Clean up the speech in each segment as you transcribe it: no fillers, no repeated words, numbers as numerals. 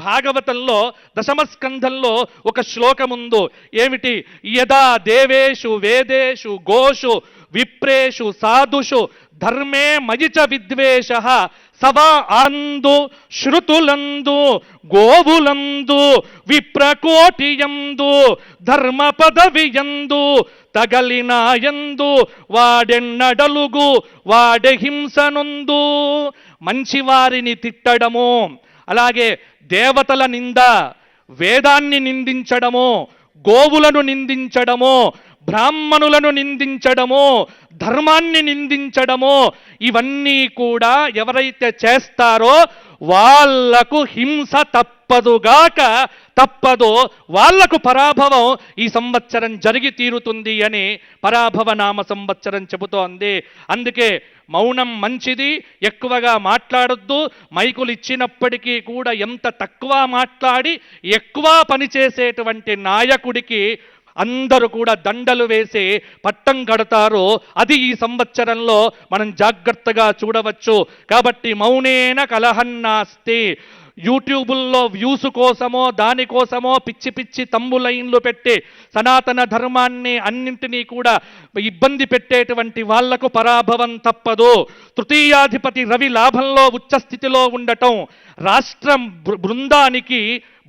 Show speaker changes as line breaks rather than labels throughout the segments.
భాగవతంలో దశమస్కంధంలో ఒక శ్లోకముందు ఏమిటి? యదా దేవేషు వేదేషు గోషు విప్రేషు సాధుషు ధర్మే మయిచ విద్వేష సవా ఆందు శృతులందు గోవులందు విప్రకోటియందు ధర్మ పదవియందు తగలినాయందు వాడెన్నడలుగు వాడెహింసనుందు. మంచివారిని తిట్టడము, అలాగే దేవతల నింద, వేదాన్ని నిందించడము, గోవులను నిందించడము, బ్రాహ్మణులను నిందించడము, ధర్మాన్ని నిందించడము, ఇవన్నీ కూడా ఎవరైతే చేస్తారో వాళ్లకు హింస తప్పదో వాళ్లకు పరాభవం ఈ సంవత్సరం జరిగి తీరుతుంది అని పరాభవ నామ సంవత్సరం చెబుతోంది. అందుకే మౌనం మంచిది, ఎక్కువగా మాట్లాడొద్దు. మైకులు ఇచ్చినప్పటికీ కూడా ఎంత తక్కువ మాట్లాడి ఎక్కువ పనిచేసేటువంటి నాయకుడికి అందరూ కూడా దండలు వేసి పట్టం కడతారు. అది ఈ సంవత్సరంలో మనం జాగ్రత్తగా చూడవచ్చు. కాబట్టి మౌనేన కలహన్నాస్తి. యూట్యూబుల్లో వ్యూస్ కోసమో దానికోసమో పిచ్చి పిచ్చి తమ్ములైన్లు పెట్టి సనాతన ధర్మాన్ని అన్నింటినీ కూడా ఇబ్బంది పెట్టేటువంటి వాళ్లకు పరాభవం తప్పదు. తృతీయాధిపతి రవి లాభంలో ఉచ్చస్థితిలో ఉండటం రాష్ట్రం బృందానికి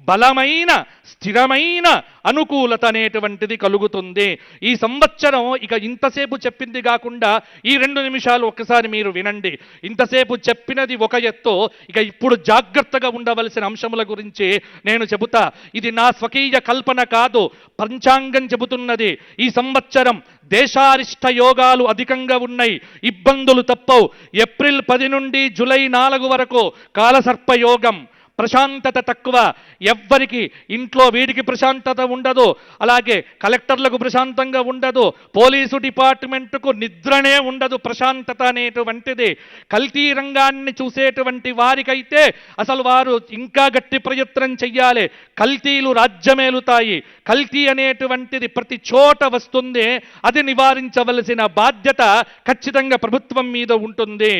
బలమైన స్థిరమైన అనుకూలత అనేటువంటిది కలుగుతుంది. ఈ సంవత్సరం ఇక ఇంతసేపు చెప్పింది కాకుండా ఈ 2 నిమిషాలు ఒక్కసారి మీరు వినండి. ఇంతసేపు చెప్పినది ఒక ఎత్తు, ఇక ఇప్పుడు జాగ్రత్తగా ఉండవలసిన అంశముల గురించి నేను చెబుతా. ఇది నా స్వకీయ కల్పన కాదు, పంచాంగం చెబుతున్నది. ఈ సంవత్సరం దేశారిష్ట యోగాలు అధికంగా ఉన్నాయి, ఇబ్బందులు తప్పవు. ఏప్రిల్ 10 నుండి జూలై 4 వరకు కాలసర్పయోగం, ప్రశాంతత తక్కువ. ఎవ్వరికి ఇంట్లో వీడికి ప్రశాంతత ఉండదు, అలాగే కలెక్టర్లకు ప్రశాంతంగా ఉండదు, పోలీసు డిపార్ట్మెంటుకు నిద్రనే ఉండదు. ప్రశాంతత అనేటువంటిది కల్తీ రంగాన్ని చూసేటువంటి వారికైతే అసలు వారు ఇంకా గట్టి ప్రయత్నం చెయ్యాలి. కల్తీలు రాజ్యమేలుతాయి. కల్తీ అనేటువంటిది ప్రతి చోట వస్తుంది. అది నివారించవలసిన బాధ్యత ఖచ్చితంగా ప్రభుత్వం మీద ఉంటుంది.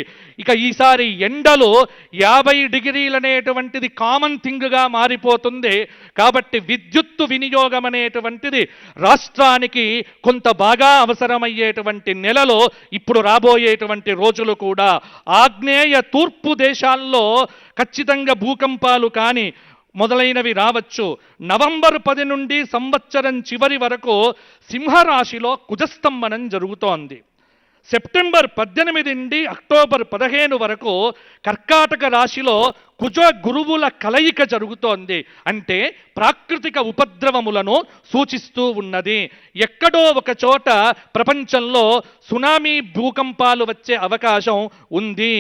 ఇక ఈసారి ఎండలు 50 డిగ్రీలు అనేటువంటిది కామన్ థింగ్గా మారిపోతుంది. కాబట్టి విద్యుత్తు వినియోగం అనేటువంటిది రాష్ట్రానికి కొంత బాగా అవసరమయ్యేటువంటి నెలలో ఇప్పుడు రాబోయేటువంటి రోజులు కూడా. ఆగ్నేయ తూర్పు దేశాల్లో ఖచ్చితంగా భూకంపాలు కానీ మొదలైనవి రావచ్చు. నవంబర్ 10 నుండి సంవత్సరం చివరి వరకు సింహరాశిలో కుజస్తంభనం జరుగుతోంది. సెప్టెంబర్ 18 నుండి అక్టోబర్ 15 వరకు కర్కాటక రాశిలో కుజ గురువుల కలయిక జరుగుతోంది. అంటే ప్రాకృతిక ఉపద్రవములను సూచిస్తూ ఉన్నది. ఎక్కడో ఒక చోట ప్రపంచంలో సునామీ భూకంపాలు వచ్చే అవకాశం ఉంది.